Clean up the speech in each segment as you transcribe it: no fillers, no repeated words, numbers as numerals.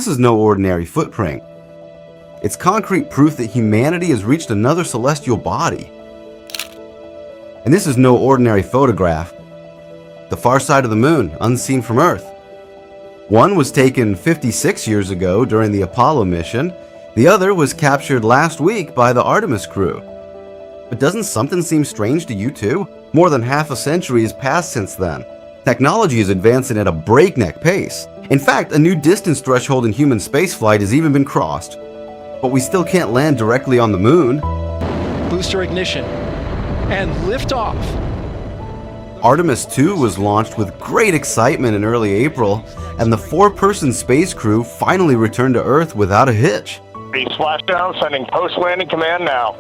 This is no ordinary footprint. It's concrete proof that humanity has reached another celestial body. And this is no ordinary photograph. The far side of the moon, unseen from Earth. One was taken 56 years ago during the Apollo mission. The other was captured last week by the Artemis crew. But doesn't something seem strange to you too? More than half a century has passed since then. Technology is advancing at a breakneck pace. In fact, a new distance threshold in human spaceflight has even been crossed. But we still can't land directly on the moon. Booster ignition and liftoff. Artemis II was launched with great excitement in early April, and the 4-person space crew finally returned to Earth without a hitch. The splashdown sending post-landing command now.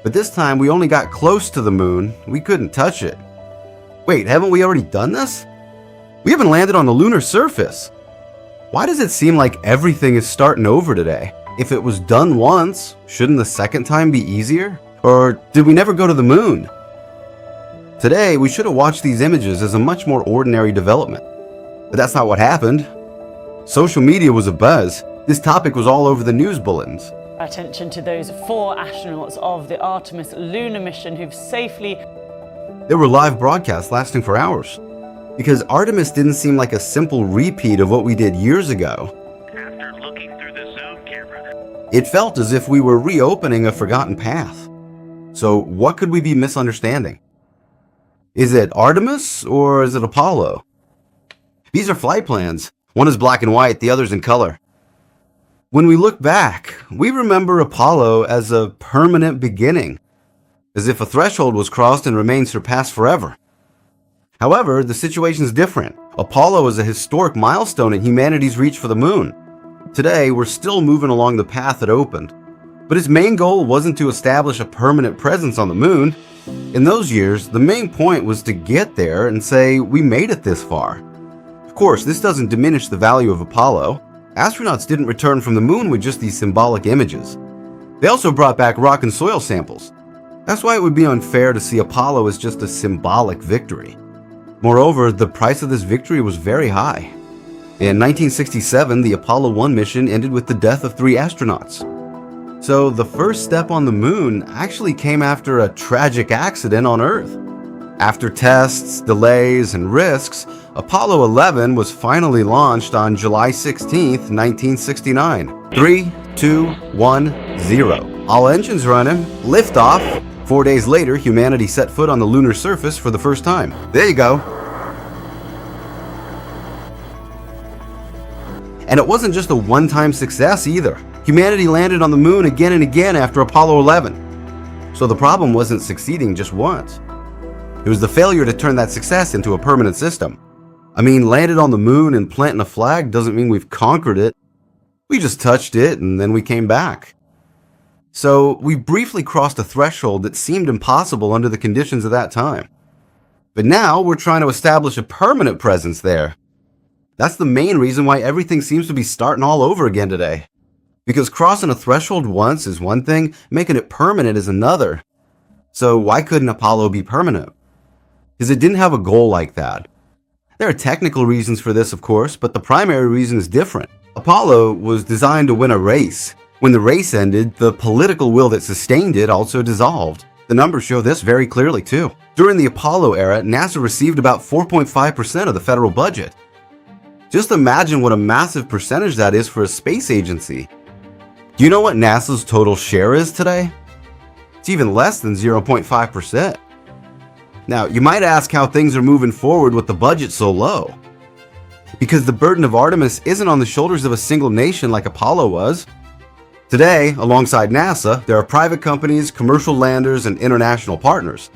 But this time we only got close to the moon. We couldn't touch it. Wait, haven't we already done this? We haven't landed on the lunar surface. Why does it seem like everything is starting over today? If it was done once, shouldn't the second time be easier? Or did we never go to the moon? Today, we should have watched these images as a much more ordinary development. But that's not what happened. Social media was abuzz. This topic was all over the news bulletins. Attention to those 4 astronauts of the Artemis lunar mission who've safely... There were live broadcasts lasting for hours. Because Artemis didn't seem like a simple repeat of what we did years ago. After looking through the zoom camera, It felt as if we were reopening a forgotten path. So what could we be misunderstanding? Is it Artemis or is it Apollo? These are flight plans. One is black and white, the other's in color. When we look back, we remember Apollo as a permanent beginning, as if a threshold was crossed and remained surpassed forever. However, the situation's different. Apollo is a historic milestone in humanity's reach for the moon. Today, we're still moving along the path that opened. But its main goal wasn't to establish a permanent presence on the moon. In those years, the main point was to get there and say, we made it this far. Of course, this doesn't diminish the value of Apollo. Astronauts didn't return from the moon with just these symbolic images. They also brought back rock and soil samples. That's why it would be unfair to see Apollo as just a symbolic victory. Moreover, the price of this victory was very high. In 1967, the Apollo 1 mission ended with the death of 3 astronauts. So the first step on the moon actually came after a tragic accident on Earth. After tests, delays, and risks, Apollo 11 was finally launched on July 16, 1969. 3, 2, 1, 0. All engines running, liftoff. 4 days later, humanity set foot on the lunar surface for the first time. There you go. And it wasn't just a one-time success either. Humanity landed on the moon again and again after Apollo 11. So the problem wasn't succeeding just once. It was the failure to turn that success into a permanent system. I mean, landed on the moon and planting a flag doesn't mean we've conquered it. We just touched it and then we came back. So we briefly crossed a threshold that seemed impossible under the conditions of that time. But now we're trying to establish a permanent presence there. That's the main reason why everything seems to be starting all over again today. Because crossing a threshold once is one thing, making it permanent is another. So why couldn't Apollo be permanent? Because it didn't have a goal like that. There are technical reasons for this, of course, but the primary reason is different. Apollo was designed to win a race. When the race ended, the political will that sustained it also dissolved. The numbers show this very clearly too. During the Apollo era, NASA received about 4.5% of the federal budget. Just imagine what a massive percentage that is for a space agency. Do you know what NASA's total share is today? It's even less than 0.5%. Now, you might ask how things are moving forward with the budget so low. Because the burden of Artemis isn't on the shoulders of a single nation like Apollo was. Today, alongside NASA, there are private companies, commercial landers, and international partners.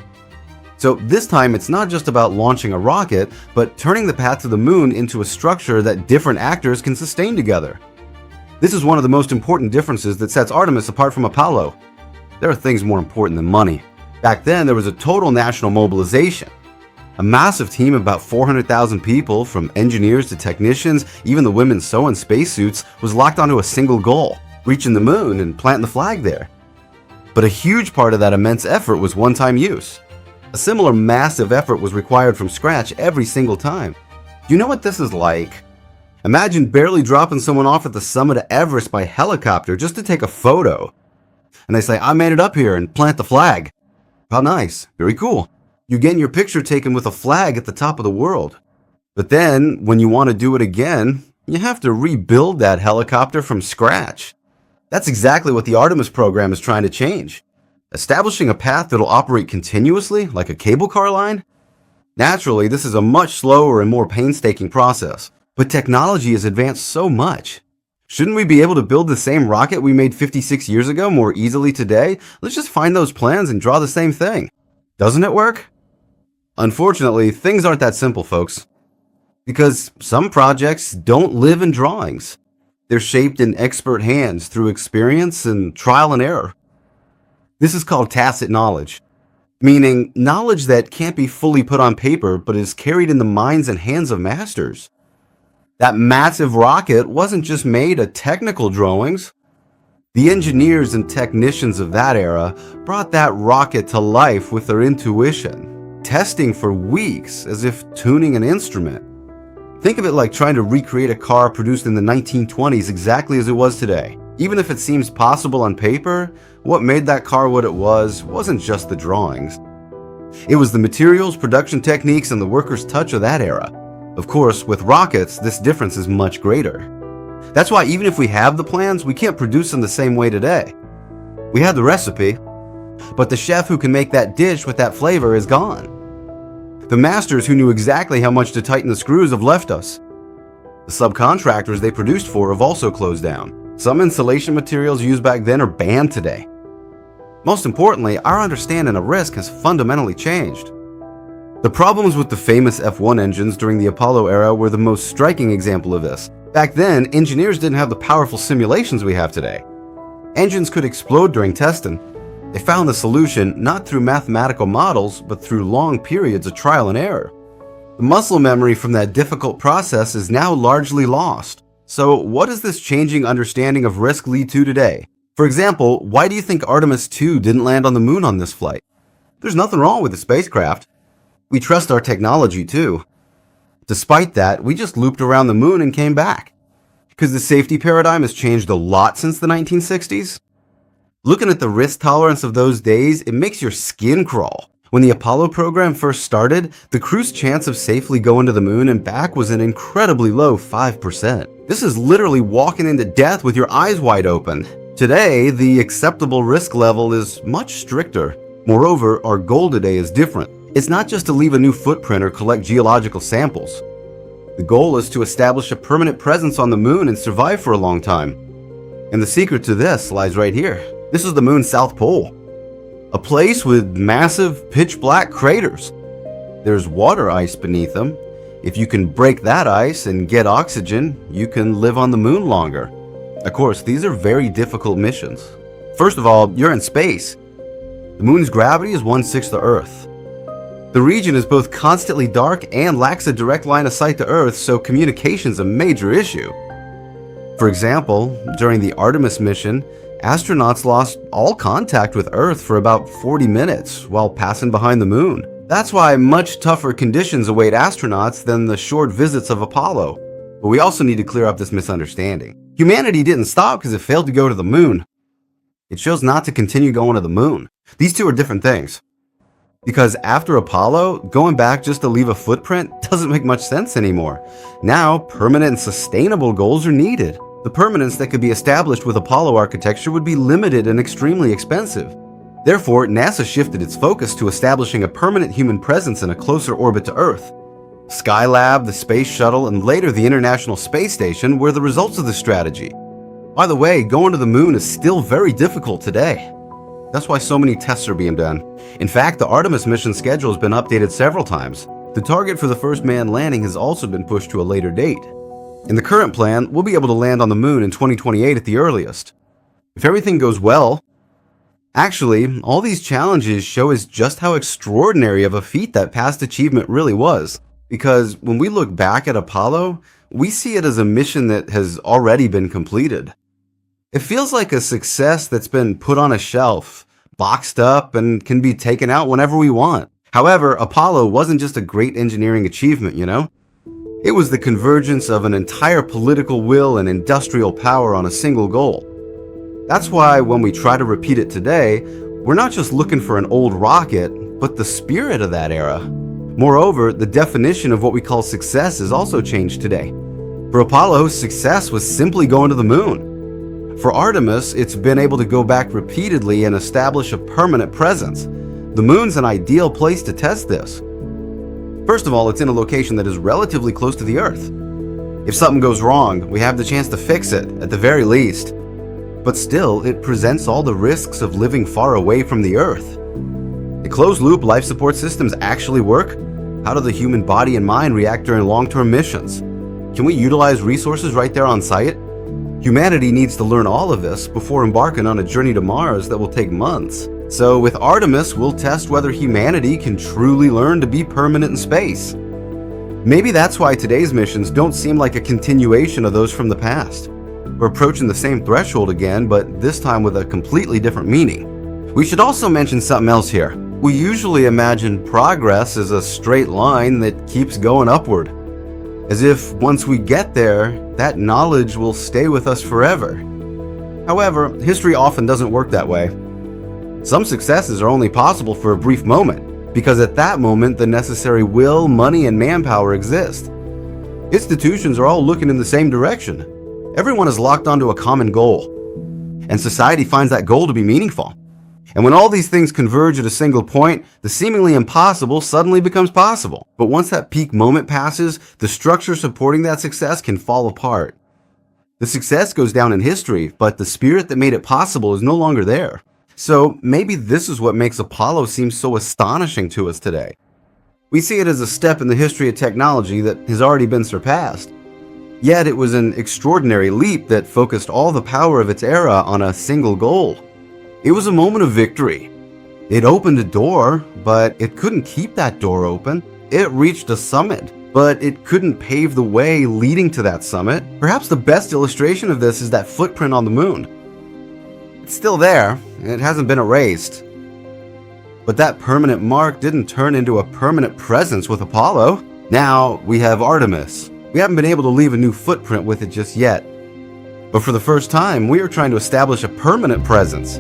So this time, it's not just about launching a rocket, but turning the path to the moon into a structure that different actors can sustain together. This is one of the most important differences that sets Artemis apart from Apollo. There are things more important than money. Back then, there was a total national mobilization. A massive team of about 400,000 people, from engineers to technicians, even the women sewing spacesuits, was locked onto a single goal: reaching the moon and planting the flag there. But a huge part of that immense effort was one-time use. A similar massive effort was required from scratch every single time. Do you know what this is like? Imagine barely dropping someone off at the summit of Everest by helicopter just to take a photo. And they say, I made it up here, and plant the flag. How nice. Very cool. You're getting your picture taken with a flag at the top of the world. But then, when you want to do it again, you have to rebuild that helicopter from scratch. That's exactly what the Artemis program is trying to change. Establishing a path that'll operate continuously, like a cable car line? Naturally, this is a much slower and more painstaking process. But technology has advanced so much. Shouldn't we be able to build the same rocket we made 56 years ago more easily today? Let's just find those plans and draw the same thing. Doesn't it work? Unfortunately, things aren't that simple, folks. Because some projects don't live in drawings. They're shaped in expert hands through experience and trial and error. This is called tacit knowledge, meaning knowledge that can't be fully put on paper but is carried in the minds and hands of masters. That massive rocket wasn't just made of technical drawings. The engineers and technicians of that era brought that rocket to life with their intuition, testing for weeks as if tuning an instrument. Think of it like trying to recreate a car produced in the 1920s exactly as it was today. Even if it seems possible on paper, what made that car what it was wasn't just the drawings. It was the materials, production techniques, and the workers' touch of that era. Of course, with rockets, this difference is much greater. That's why even if we have the plans, we can't produce them the same way today. We have the recipe, but the chef who can make that dish with that flavor is gone. The masters who knew exactly how much to tighten the screws have left us. The subcontractors they produced for have also closed down. Some insulation materials used back then are banned today. Most importantly, our understanding of risk has fundamentally changed. The problems with the famous F-1 engines during the Apollo era were the most striking example of this. Back then, engineers didn't have the powerful simulations we have today. Engines could explode during testing. They found the solution not through mathematical models, but through long periods of trial and error. The muscle memory from that difficult process is now largely lost. So what does this changing understanding of risk lead to today? For example, why do you think Artemis II didn't land on the moon on this flight? There's nothing wrong with the spacecraft. We trust our technology too. Despite that, we just looped around the moon and came back. Because the safety paradigm has changed a lot since the 1960s. Looking at the risk tolerance of those days, it makes your skin crawl. When the Apollo program first started, the crew's chance of safely going to the moon and back was an incredibly low 5%. This is literally walking into death with your eyes wide open. Today, the acceptable risk level is much stricter. Moreover, our goal today is different. It's not just to leave a new footprint or collect geological samples. The goal is to establish a permanent presence on the moon and survive for a long time. And the secret to this lies right here. This is the moon's south pole. A place with massive pitch-black craters. There's water ice beneath them. If you can break that ice and get oxygen, you can live on the moon longer. Of course, these are very difficult missions. First of all, you're in space. The moon's gravity is 1/6 of Earth. The region is both constantly dark and lacks a direct line of sight to Earth, so communication's a major issue. For example, during the Artemis mission, astronauts lost all contact with Earth for about 40 minutes while passing behind the moon. That's why much tougher conditions await astronauts than the short visits of Apollo. But we also need to clear up this misunderstanding. Humanity didn't stop because it failed to go to the moon. It chose not to continue going to the moon. These two are different things. Because after Apollo, going back just to leave a footprint doesn't make much sense anymore. Now, permanent and sustainable goals are needed. The permanence that could be established with Apollo architecture would be limited and extremely expensive. Therefore, NASA shifted its focus to establishing a permanent human presence in a closer orbit to Earth. Skylab, the Space Shuttle, and later the International Space Station were the results of this strategy. By the way, going to the moon is still very difficult today. That's why so many tests are being done. In fact, the Artemis mission schedule has been updated several times. The target for the first manned landing has also been pushed to a later date. In the current plan, we'll be able to land on the moon in 2028 at the earliest. If everything goes well, actually, all these challenges show us just how extraordinary of a feat that past achievement really was. Because when we look back at Apollo, we see it as a mission that has already been completed. It feels like a success that's been put on a shelf, boxed up, and can be taken out whenever we want. However, Apollo wasn't just a great engineering achievement, you know? It was the convergence of an entire political will and industrial power on a single goal. That's why when we try to repeat it today, we're not just looking for an old rocket, but the spirit of that era. Moreover, the definition of what we call success has also changed today. For Apollo, success was simply going to the moon. For Artemis, it's been able to go back repeatedly and establish a permanent presence. The moon's an ideal place to test this. First of all, it's in a location that is relatively close to the Earth. If something goes wrong, we have the chance to fix it, at the very least. But still, it presents all the risks of living far away from the Earth. Do closed-loop life support systems actually work? How do the human body and mind react during long-term missions? Can we utilize resources right there on site? Humanity needs to learn all of this before embarking on a journey to Mars that will take months. So with Artemis, we'll test whether humanity can truly learn to be permanent in space. Maybe that's why today's missions don't seem like a continuation of those from the past. We're approaching the same threshold again, but this time with a completely different meaning. We should also mention something else here. We usually imagine progress as a straight line that keeps going upward, as if once we get there, that knowledge will stay with us forever. However, history often doesn't work that way. Some successes are only possible for a brief moment, because at that moment the necessary will, money, and manpower exist. Institutions are all looking in the same direction. Everyone is locked onto a common goal, and society finds that goal to be meaningful. And when all these things converge at a single point, the seemingly impossible suddenly becomes possible. But once that peak moment passes, the structure supporting that success can fall apart. The success goes down in history, but the spirit that made it possible is no longer there. So maybe this is what makes Apollo seem so astonishing to us today. We see it as a step in the history of technology that has already been surpassed. Yet it was an extraordinary leap that focused all the power of its era on a single goal. It was a moment of victory. It opened a door, but it couldn't keep that door open. It reached a summit, but it couldn't pave the way leading to that summit. Perhaps the best illustration of this is that footprint on the moon. It's still there, and it hasn't been erased. But that permanent mark didn't turn into a permanent presence with Apollo. Now we have Artemis. We haven't been able to leave a new footprint with it just yet. But for the first time, we are trying to establish a permanent presence.